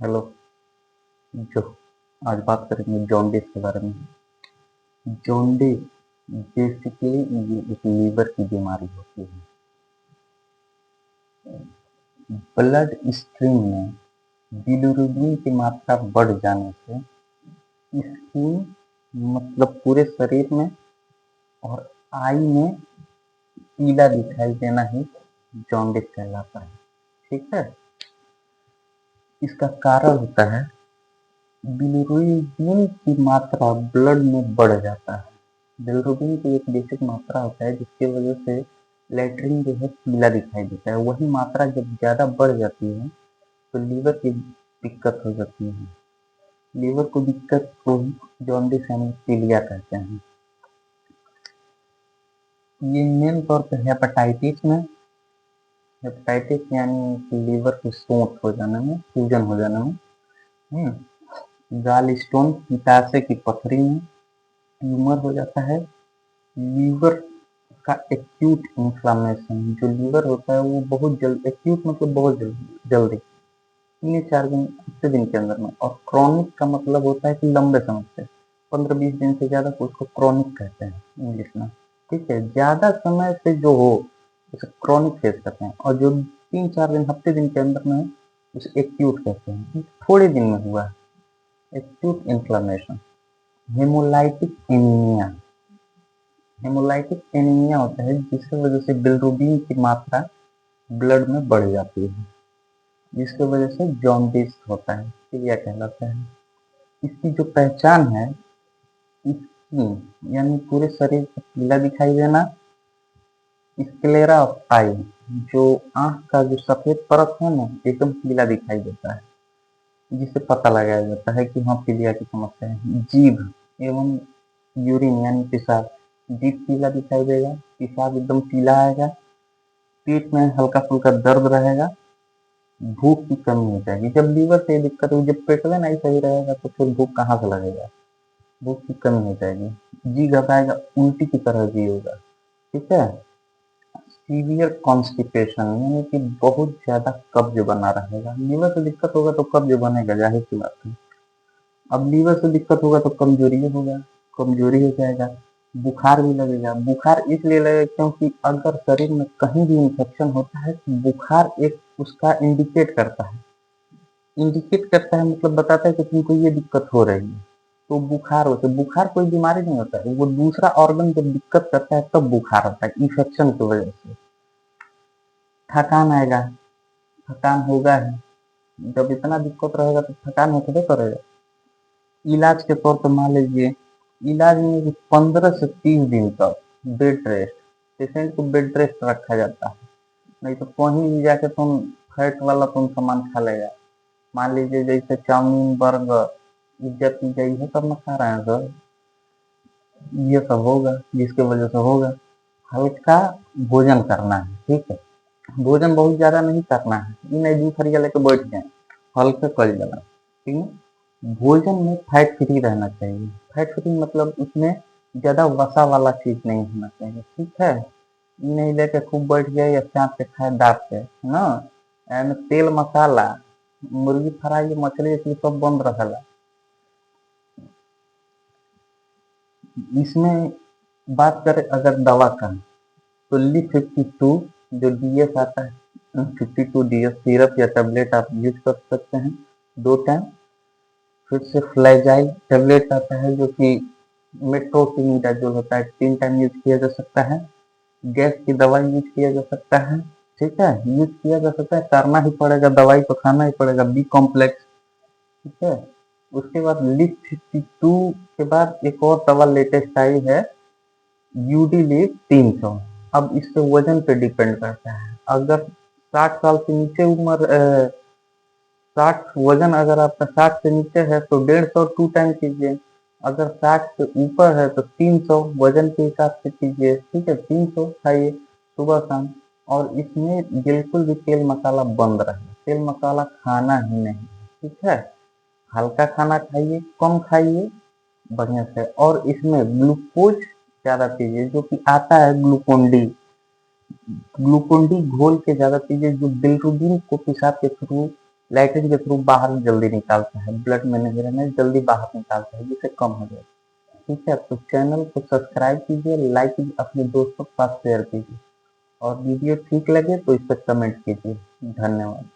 Hello. जो आज बात करेंगे जॉन्डिस के बारे में। जॉन्डिस बेसिकली ये एक लीवर की बीमारी होती है। ब्लड स्ट्रीम में बिलिरुबिन की मात्रा बढ़ जाने से स्किन मतलब पूरे शरीर में और आई में पीला दिखाई देना ही जॉन्डिस कहलाता है। ठीक है। इसका कारण होता है बिलिरुबिन की मात्रा ब्लड में बढ़ जाता है। बिलिरुबिन की एक बेसिक मात्रा होता है जिसकी वजह से लेटरिन जो है पीला दिखाई देता है। वही मात्रा जब ज़्यादा बढ़ जाती है तो लीवर की दिक्कत हो जाती है। लीवर को दिक्कत को जॉन्डिस यानी पीलिया कहते हैं। ये मेन तौर पर हेपेटाइटिस यानी लीवर की सोंठ हो जाने में, सूजन हो जाने में, गाल स्टोन पित्ताशय की पथरी में ट्यूमर हो जाता है। लीवर का एक्यूट इन्फ्लामेशन, जो लीवर होता है वो बहुत जल्द, एक्यूट मतलब बहुत जल्दी 3 या 4 दिन, हफ्ते दिन के अंदर में। और क्रॉनिक का मतलब होता है कि लंबे समय से, 15-20 दिन से ज़्यादा को उसको क्रॉनिक कहते हैं इंग्लिश में। ठीक है। ज़्यादा समय से जो हो उसे क्रॉनिक फेज कहते हैं, और जो 3-4 दिन, हफ्ते दिन के अंदर में उसे एक्यूट कहते हैं। थोड़े दिन में हुआ है acute inflammation. Haemolytic anaemia, haemolytic anaemia होता है जिसकी वजह से बिलिरुबिन की मात्रा ब्लड में बढ़ जाती है, जिसकी वजह से जॉन्डिस होता है, पीलिया कहलाता है। इसकी जो पहचान है, स्किन यानी पूरे शरीर को पीला दिखाई देना, स्क्लेरा ऑफ आई, जो आंख का जो सफेद परत है ना एकदम पीला दिखाई देता है, जिससे पता लगाया जाता है कि हाँ पीलिया की समस्या है। जीभ एवं यूरिन यानी पेशाब, जीभ पीला दिखाई देगा, पेशाब एकदम पीला आएगा, पेट में हल्का फुल्का दर्द रहेगा, भूख की कमी हो जाएगी। जब लीवर से ये दिक्कत होगी, जब पेट में नहीं सही रहेगा तो फिर भूख कहाँ से लगेगा, भूख की कमी हो जाएगी, जी घबराएगा, उल्टी की तरह जी होगा। ठीक है। सीवियर कॉन्स्टिपेशन यानी कि बहुत ज्यादा कब्ज बना रहेगा। लीवर से दिक्कत होगा तो कब्ज बनेगा, जाहिर सी बात है। अब लीवर से दिक्कत होगा तो कमजोरी होगा, कमजोरी हो जाएगा, बुखार भी लगेगा। बुखार इसलिए लगेगा क्योंकि अगर शरीर में कहीं भी इन्फेक्शन होता है तो बुखार एक उसका इंडिकेट करता है, मतलब बताता है कि तुमको ये दिक्कत हो रही है। तो बुखार होता है, बुखार कोई बीमारी नहीं होता है, वो दूसरा ऑर्गन जब दिक्कत करता है तब बुखार होता है, इन्फेक्शन की वजह से। थकान आएगा, थकान होगा है, जब इतना दिक्कत रहेगा तो थकान होते करेगा। इलाज के तौर पर मान लीजिए, इलाज में 15 से 30 दिन तक बेड रेस्ट, पेशेंट को बेड रेस्ट रखा जाता है। नहीं तो कहीं भी जाके तुम फैट वाला तुम सामान खा लेगा। मान लीजिए जैसे चाउमीन, बर्गर, इज्जत पिज्जा ये सब में खा रहे हैं सर, ये सब होगा, जिसकी वजह से होगा। हल्का भोजन करना है। ठीक है। भोजन बहुत ज्यादा नहीं करना है, ये नहीं 2 थरिया लेके बैठ जाए, हल्का कर देना। ठीक है। भोजन में फैट फ्री रहना चाहिए। फैट फ्री मतलब उसमें ज्यादा वसा वाला चीज नहीं होना चाहिए। ठीक है। ये नहीं लेके खूब बैठ गए या चाप के खाए दाब के ना, एमे तेल मसाला, मुर्गी फ्राई, मछली इसलिए सब बंद रहेला। इसमें बात करें अगर दवा का, तो ली 52 जो डीएस आता है, 52 डीएस सिरप या टेबलेट आप यूज कर सकते हैं 2 टाइम। फिर से फ्लैजाइल टेबलेट आता है जो कि मेट्रोटिनिडाजोल होता है, 3 टाइम यूज किया जा सकता है। गैस की दवाई यूज किया जा सकता है। ठीक है। यूज किया जा सकता है, करना ही पड़ेगा, दवाई तो खाना ही पड़ेगा, बी कॉम्प्लेक्स। ठीक है। उसके बाद लिप 52 के बाद एक और दवा लेटेस्ट आई है, यूडी लिप 300। अब इससे वजन पे डिपेंड करता है। अगर 60 साल से नीचे उम्र, 60 वजन अगर आपका 60 से नीचे है तो 150 2 टाइम कीजिए। अगर 60 से ऊपर है तो 300 वजन के हिसाब से कीजिए। ठीक है। 300 खाइए सुबह शाम। और इसमें बिल्कुल भी तेल मसाला बंद रहे, तेल मसाला खाना ही नहीं। ठीक है। हल्का खाना खाइए, कम खाइए, बढ़िया से। और इसमें ग्लूकोज ज्यादा पीजिए, जो कि आता है ग्लूकोन डी। ग्लूकोन डी घोल के ज्यादा पीजिए, जो बिलिरुबिन को पेशाब के थ्रू लैट्रिन के थ्रू बाहर जल्दी निकालता है, ब्लड में नहीं रहना जल्दी बाहर निकालता है, जिससे कम हो जाए। ठीक है, तो चैनल को सब्सक्राइब कीजिए, लाइक कीजिए, अपने दोस्तों के पास शेयर कीजिए, और वीडियो ठीक लगे तो इस पर कमेंट कीजिए। धन्यवाद।